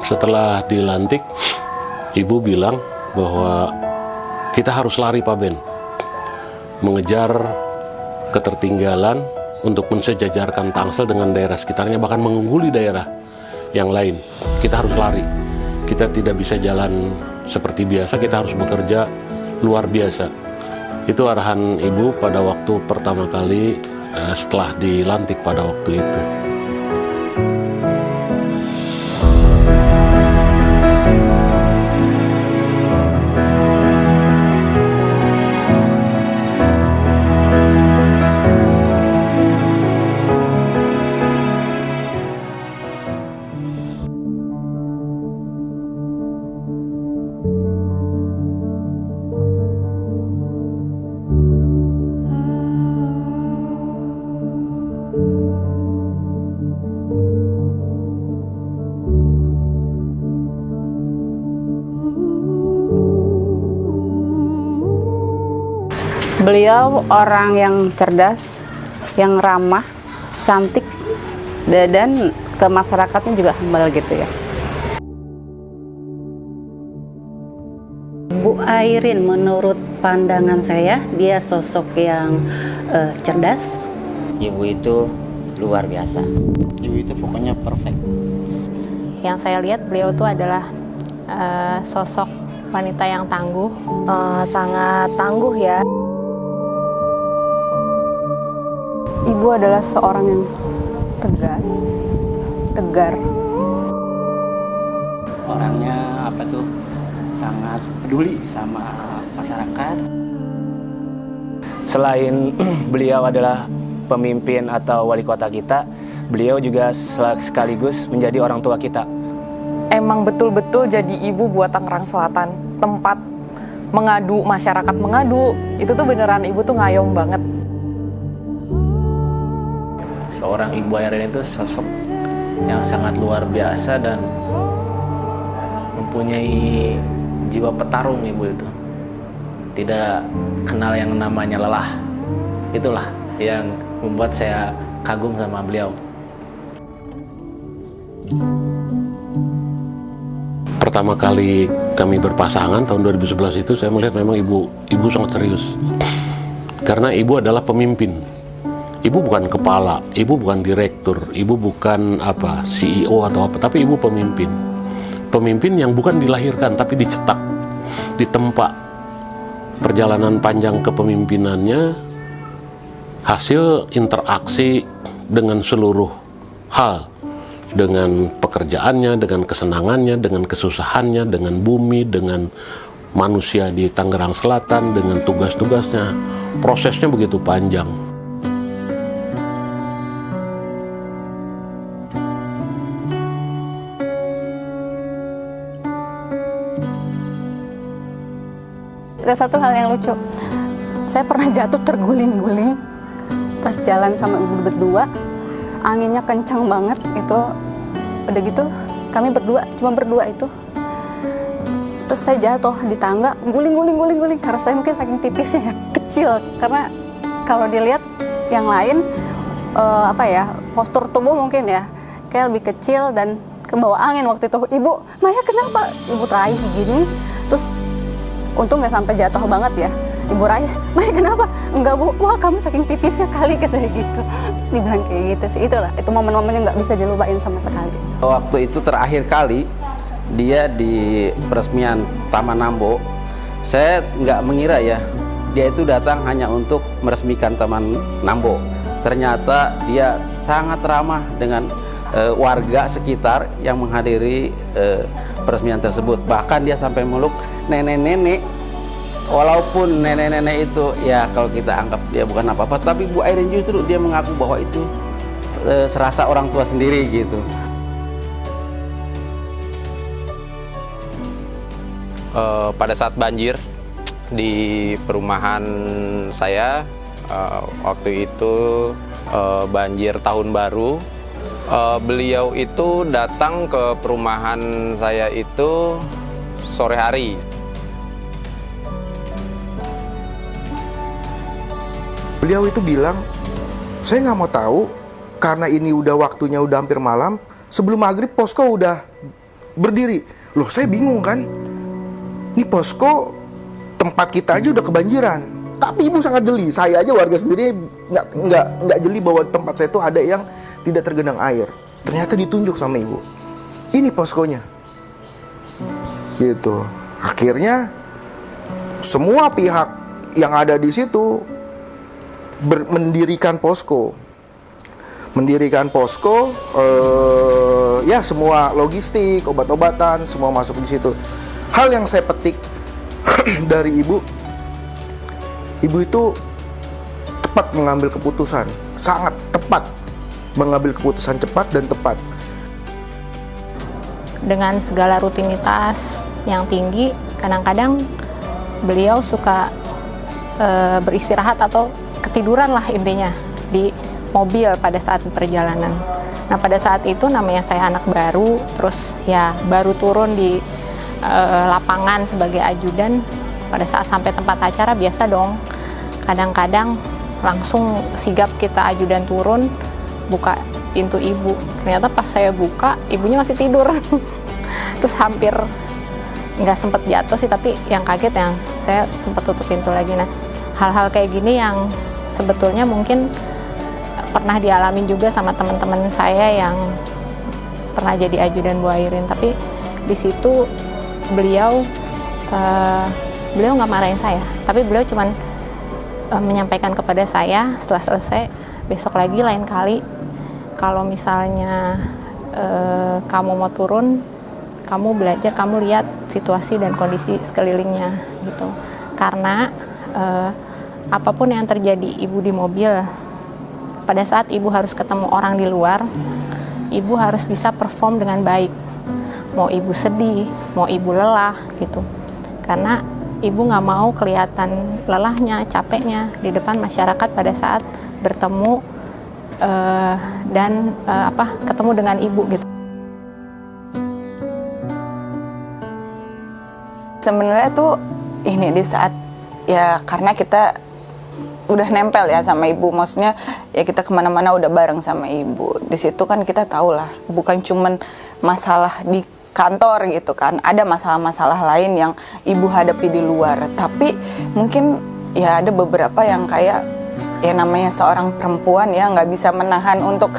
Setelah dilantik, Ibu bilang bahwa kita harus lari Pak Ben, mengejar ketertinggalan untuk mensejajarkan Tangsel dengan daerah sekitarnya, bahkan mengungguli daerah yang lain. Kita harus lari. Kita tidak bisa jalan seperti biasa, kita harus bekerja luar biasa. Itu arahan Ibu pada waktu pertama kali setelah dilantik pada waktu itu. Beliau orang yang cerdas, yang ramah, cantik, dan ke masyarakatnya juga humble gitu ya. Bu Airin menurut pandangan saya, dia sosok yang cerdas. Ibu itu luar biasa. Ibu itu pokoknya perfect. Yang saya lihat beliau itu adalah sosok wanita yang tangguh, sangat tangguh ya. Ibu adalah seorang yang tegas, tegar. Orangnya sangat peduli sama masyarakat. Selain beliau adalah pemimpin atau wali kota kita, beliau juga sekaligus menjadi orang tua kita. Emang betul-betul jadi ibu buat Tangerang Selatan, tempat mengadu, masyarakat mengadu. Itu tuh beneran ibu tuh ngayom banget. Seorang Ibu Airin itu sosok yang sangat luar biasa dan mempunyai jiwa petarung. Ibu itu tidak kenal yang namanya lelah. Itulah yang membuat saya kagum sama beliau. Pertama kali kami berpasangan tahun 2011 itu, saya melihat memang ibu sangat serius. Karena ibu adalah pemimpin. Ibu bukan kepala, ibu bukan direktur, ibu bukan CEO atau apa, tapi ibu pemimpin. Pemimpin yang bukan dilahirkan tapi dicetak, ditempa. Perjalanan panjang kepemimpinannya hasil interaksi dengan seluruh hal, dengan pekerjaannya, dengan kesenangannya, dengan kesusahannya, dengan bumi, dengan manusia di Tangerang Selatan, dengan tugas-tugasnya. Prosesnya begitu panjang. Ada satu hal yang lucu, saya pernah jatuh terguling-guling pas jalan sama ibu berdua, anginnya kencang banget itu. Udah gitu kami cuma berdua itu, terus saya jatuh di tangga, guling karena saya mungkin saking tipisnya kecil, karena kalau dilihat yang lain postur tubuh mungkin ya kayak lebih kecil dan kebawa angin waktu itu. Ibu, Maya kenapa? Ibu raih gini, terus untung nggak sampai jatuh banget ya. Ibu raih, Maya kenapa? Enggak Bu, wah kamu saking tipisnya kali, katanya gitu. Dibilang kayak gitu sih. Itulah, itu momen-momen yang nggak bisa dilupain sama sekali. Waktu itu terakhir kali dia di peresmian Taman Nambo, saya nggak mengira ya, dia itu datang hanya untuk meresmikan Taman Nambo. Ternyata dia sangat ramah dengan warga sekitar yang menghadiri peresmian tersebut. Bahkan dia sampai meluk nenek-nenek, walaupun nenek-nenek itu ya kalau kita anggap dia bukan apa-apa, tapi Bu Airin justru dia mengaku bahwa itu serasa orang tua sendiri gitu. Pada saat banjir di perumahan saya, waktu itu banjir tahun baru, beliau itu datang ke perumahan saya itu sore hari. Beliau itu bilang, saya nggak mau tahu karena ini udah waktunya udah hampir malam. Sebelum maghrib posko udah berdiri. Loh, saya bingung kan. Ini posko tempat kita aja udah kebanjiran. Tapi ibu sangat jeli. Saya aja warga sendiri nggak jeli bahwa tempat saya itu ada yang tidak tergenang air. Ternyata ditunjuk sama ibu. Ini poskonya. Gitu. Akhirnya semua pihak yang ada di situ mendirikan posko. Ya semua logistik, obat-obatan, semua masuk di situ. Hal yang saya petik dari ibu itu tepat mengambil keputusan, sangat tepat mengambil keputusan, cepat dan tepat. Dengan segala rutinitas yang tinggi, kadang-kadang beliau suka beristirahat atau ketiduran lah intinya di mobil pada saat perjalanan. Nah, pada saat itu namanya saya anak baru, terus ya baru turun di lapangan sebagai ajudan. Pada saat sampai tempat acara biasa dong, kadang-kadang langsung sigap kita ajudan turun, buka pintu ibu. Ternyata pas saya buka, ibunya masih tidur. Terus hampir nggak sempet jatuh sih, tapi yang kaget yang saya sempet tutup pintu lagi. Nah, hal-hal kayak gini yang sebetulnya mungkin pernah dialamin juga sama teman-teman saya yang pernah jadi ajudan Bu Airin, tapi di situ beliau nggak marahin saya, tapi beliau cuman menyampaikan kepada saya setelah selesai, besok lagi lain kali kalau misalnya kamu mau turun, kamu belajar, kamu lihat situasi dan kondisi sekelilingnya gitu, karena apapun yang terjadi ibu di mobil, pada saat ibu harus ketemu orang di luar, ibu harus bisa perform dengan baik. Mau ibu sedih, mau ibu lelah gitu. Karena ibu nggak mau kelihatan lelahnya, capeknya di depan masyarakat pada saat bertemu dan ketemu dengan ibu gitu. Sebenarnya tuh ini di saat ya karena kita udah nempel ya sama ibu, maksudnya ya kita kemana-mana udah bareng sama ibu. Di situ kan kita tahu lah, bukan cuman masalah di kantor gitu kan, ada masalah-masalah lain yang ibu hadapi di luar. Tapi mungkin ya ada beberapa yang kayak ya namanya seorang perempuan ya nggak bisa menahan untuk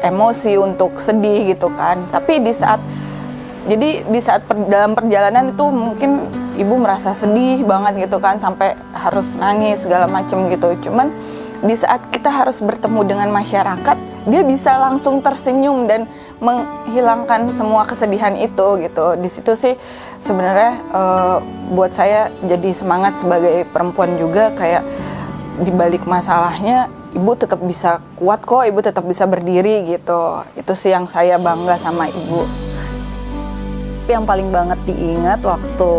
emosi, untuk sedih gitu kan. Tapi di saat dalam perjalanan itu mungkin ibu merasa sedih banget gitu kan, sampai harus nangis segala macem gitu. Cuman di saat kita harus bertemu dengan masyarakat, dia bisa langsung tersenyum dan menghilangkan semua kesedihan itu gitu. Di situ sih sebenarnya buat saya jadi semangat sebagai perempuan juga, kayak di balik masalahnya ibu tetap bisa kuat kok, ibu tetap bisa berdiri gitu. Itu sih yang saya bangga sama ibu. Yang paling banget diingat waktu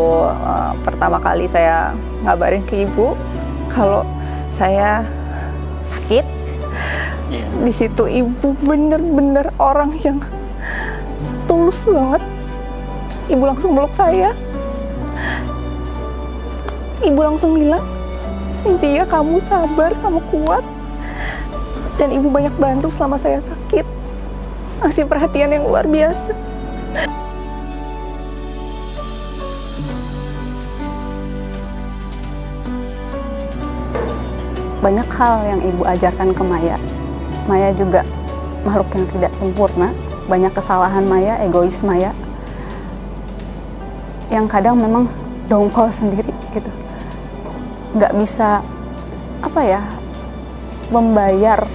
pertama kali saya ngabarin ke ibu kalau saya sakit, di situ ibu bener-bener orang yang tulus banget. Ibu langsung meluk saya, ibu langsung bilang, Cynthia kamu sabar, kamu kuat, dan ibu banyak bantu selama saya sakit, ngasih perhatian yang luar biasa. Banyak hal yang ibu ajarkan ke Maya. Maya juga makhluk yang tidak sempurna. Banyak kesalahan Maya, egois Maya, yang kadang memang dongkol sendiri gitu. Nggak bisa membayar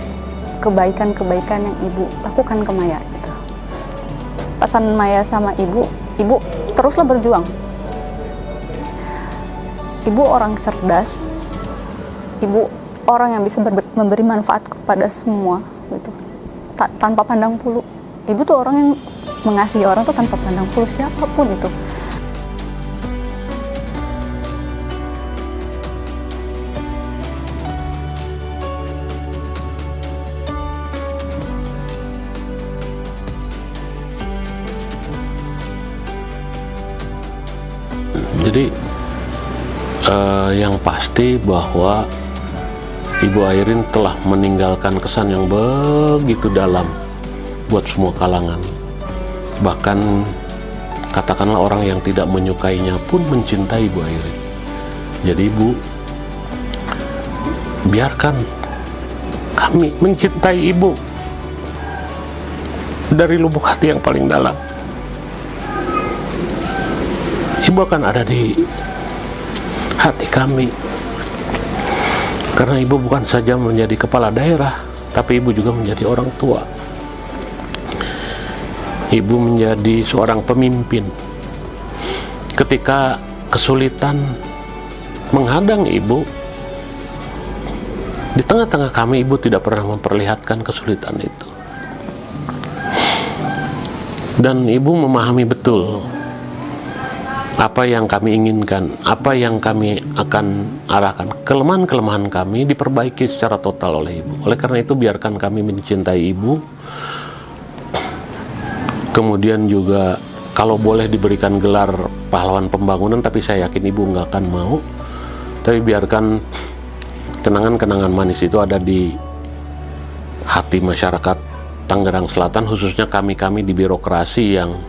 kebaikan-kebaikan yang ibu lakukan ke Maya gitu. Pesan Maya sama ibu teruslah berjuang. Ibu orang cerdas, ibu orang yang bisa memberi manfaat kepada semua gitu, tanpa pandang bulu. Ibu tuh orang yang mengasihi orang tuh tanpa pandang bulu siapapun itu. Jadi yang pasti bahwa Ibu Airin telah meninggalkan kesan yang begitu dalam buat semua kalangan. Bahkan katakanlah orang yang tidak menyukainya pun mencintai Bu Airin. Jadi Ibu, biarkan kami mencintai Ibu dari lubuk hati yang paling dalam. Ibu akan ada di hati kami, karena Ibu bukan saja menjadi kepala daerah, tapi Ibu juga menjadi orang tua. Ibu menjadi seorang pemimpin. Ketika kesulitan menghadang Ibu, di tengah-tengah kami, Ibu tidak pernah memperlihatkan kesulitan itu. Dan Ibu memahami betul apa yang kami inginkan, apa yang kami akan arahkan. Kelemahan-kelemahan kami diperbaiki secara total oleh Ibu. Oleh karena itu, biarkan kami mencintai Ibu. Kemudian juga kalau boleh diberikan gelar pahlawan pembangunan, tapi saya yakin Ibu nggak akan mau. Tapi biarkan kenangan-kenangan manis itu ada di hati masyarakat Tangerang Selatan, khususnya kami-kami di birokrasi yang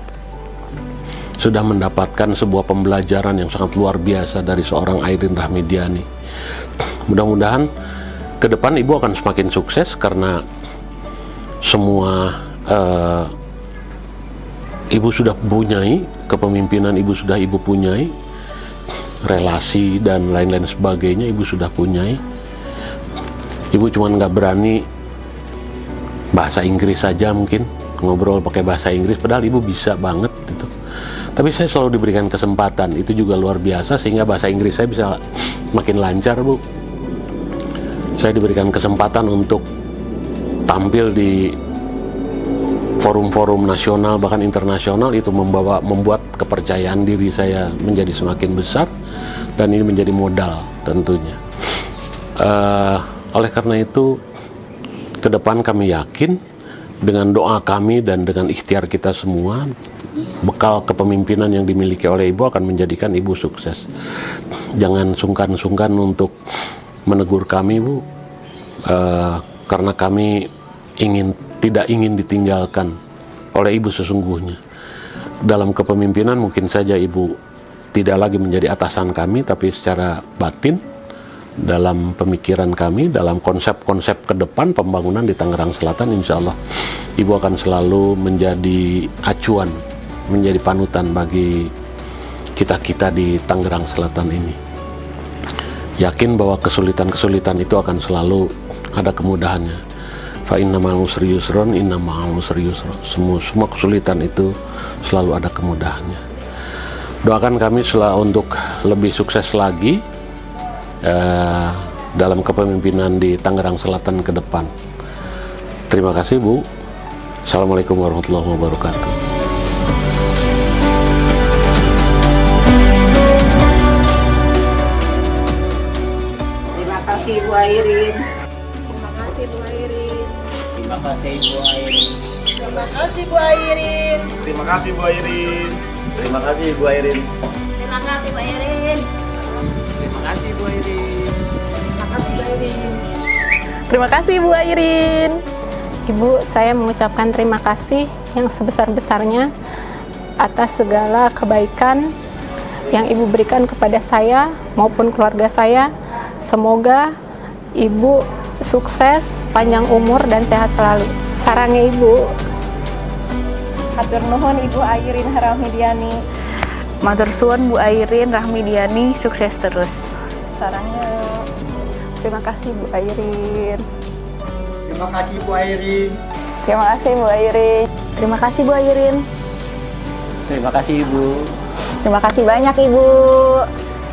sudah mendapatkan sebuah pembelajaran yang sangat luar biasa dari seorang Airin Rahmidiani. Mudah-mudahan ke depan Ibu akan semakin sukses, karena semua Ibu sudah punyai, kepemimpinan Ibu sudah Ibu punyai, relasi dan lain-lain sebagainya Ibu sudah punyai. Ibu cuma nggak berani bahasa Inggris saja, mungkin ngobrol pakai bahasa Inggris, padahal Ibu bisa banget gitu. Tapi saya selalu diberikan kesempatan, itu juga luar biasa, sehingga bahasa Inggris saya bisa makin lancar, Bu. Saya diberikan kesempatan untuk tampil di forum-forum nasional bahkan internasional, itu membuat kepercayaan diri saya menjadi semakin besar, dan ini menjadi modal tentunya. Oleh karena itu, ke depan kami yakin dengan doa kami dan dengan ikhtiar kita semua, bekal kepemimpinan yang dimiliki oleh Ibu akan menjadikan Ibu sukses. Jangan sungkan-sungkan untuk menegur kami, Bu, karena kami tidak ingin ditinggalkan oleh Ibu sesungguhnya. Dalam kepemimpinan mungkin saja Ibu tidak lagi menjadi atasan kami, tapi secara batin dalam pemikiran kami, dalam konsep-konsep ke depan pembangunan di Tangerang Selatan, insya Allah Ibu akan selalu menjadi acuan, menjadi panutan bagi kita-kita di Tangerang Selatan ini. Yakin bahwa kesulitan-kesulitan itu akan selalu ada kemudahannya. Fa inna ma'al usri yusron, inna ma'al usri yusron. Semua kesulitan itu selalu ada kemudahannya. Doakan kami untuk lebih sukses lagi dalam kepemimpinan di Tangerang Selatan ke depan. Terima kasih, Bu. Assalamualaikum warahmatullahi wabarakatuh. Terima kasih Bu Airin. Terima kasih Bu Airin. Terima kasih Bu Airin. Terima kasih Bu Airin. Terima kasih Bu Airin. Terima kasih Bu Airin. Terima kasih Bu Airin. Terima kasih Bu Airin. Terima kasih Bu Airin. Terima kasih Bu Airin. Ibu, saya mengucapkan terima kasih yang sebesar-besarnya atas segala kebaikan yang Ibu berikan kepada saya maupun keluarga saya. Semoga Ibu sukses, panjang umur, dan sehat selalu. Sarangnya Ibu. Hatur nuhun Ibu Airin Rahmidiani. Matur suwun Bu Airin Rahmidiani, sukses terus. Sarangnya. Terima kasih Bu Airin. Terima kasih Bu Airin. Terima kasih Bu Airin. Terima kasih Bu Airin. Terima kasih Ibu. Terima kasih banyak Ibu.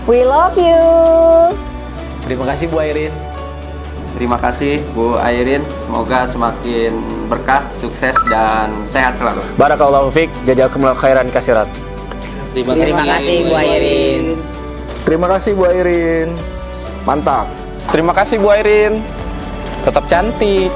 We love you. Terima kasih Bu Airin. Terima kasih Bu Airin, semoga semakin berkah, sukses, dan sehat selalu. Barakallahu fiik, jazakumullahu khairan katsiran. Terima kasih Bu Airin. Terima kasih Bu Airin. Mantap. Terima kasih Bu Airin, tetap cantik.